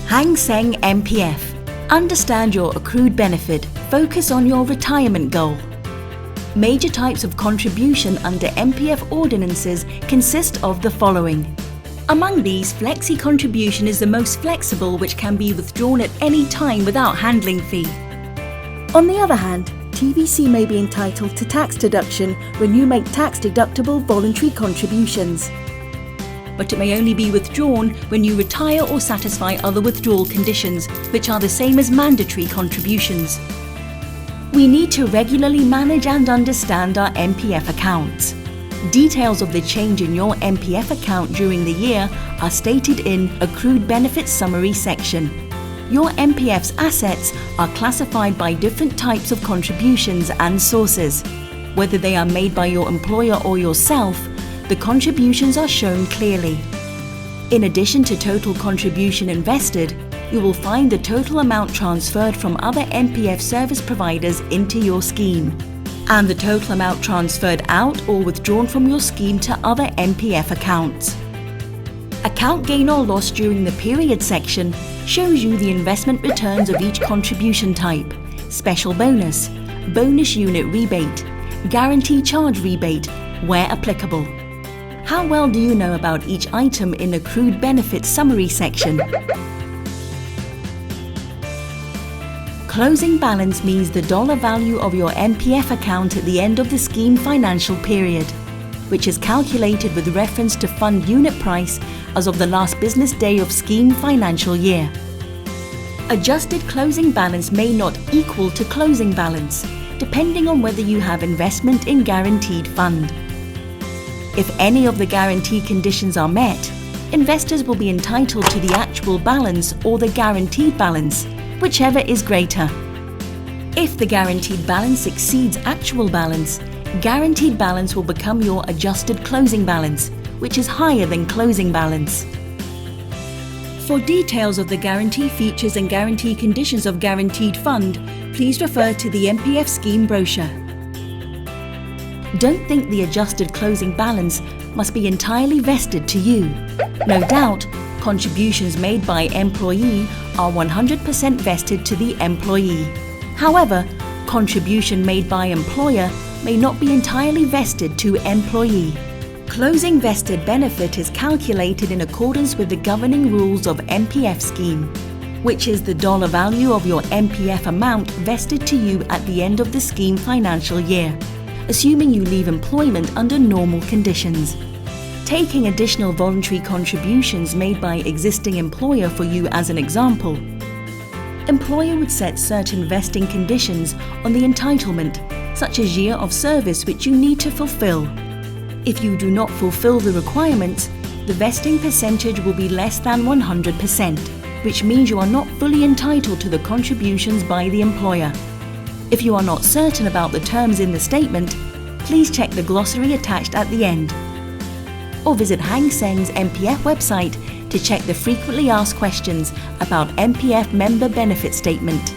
Seng MPF. Understand your accrued benefit. Focus on your retirement goal. Major types of contribution under MPF ordinances consist of the following. Among these, flexi contribution is the most flexible, which can be withdrawn at any time without handling fee. On the other hand, TVC may be entitled to tax deduction when you make tax-deductible voluntary contributions. But it may only be withdrawn when you retire or satisfy other withdrawal conditions, which are the same as mandatory contributions. We need to regularly manage and understand our MPF accounts. Details of the change in your MPF account during the year are stated in Accrued Benefit Summary section. Your MPF's assets are classified by different types of contributions and sources. Whether they are made by your employer or yourself, the contributions are shown clearly. In addition to total contribution invested, you will find the total amount transferred from other MPF service providers into your scheme, and the total amount transferred out or withdrawn from your scheme to other MPF accounts. Account gain or loss during the period section shows you the investment returns of each contribution type, special bonus, bonus unit rebate, guarantee charge rebate, where applicable. How well do you know about each item in Accrued Benefit Summary section? Closing balance means the dollar value of your MPF account at the end of the scheme financial period, which is calculated with reference to fund unit price as of the last business day of scheme financial year. Adjusted closing balance may not equal to closing balance, depending on whether you have investment in guaranteed fund. If any of the guarantee conditions are met, investors will be entitled to the actual balance or the guaranteed balance, whichever is greater. If the guaranteed balance exceeds actual balance, guaranteed balance will become your adjusted closing balance, which is higher than closing balance. For details of the guarantee features and guarantee conditions of guaranteed fund, please refer to the MPF scheme brochure. Don't think the adjusted closing balance must be entirely vested to you. No doubt, contributions made by employee are 100% vested to the employee. However, contribution made by employer may not be entirely vested to employee. Closing vested benefit is calculated in accordance with the governing rules of MPF scheme, which is the dollar value of your MPF amount vested to you at the end of the scheme financial year, assuming you leave employment under normal conditions. Taking additional voluntary contributions made by existing employer for you as an example, employer would set certain vesting conditions on the entitlement, such as year of service which you need to fulfill. If you do not fulfill the requirements, the vesting percentage will be less than 100%, which means you are not fully entitled to the contributions by the employer. If you are not certain about the terms in the statement, please check the glossary attached at the end, or visit Seng's MPF website to check the frequently asked questions about MPF Member Benefit Statement.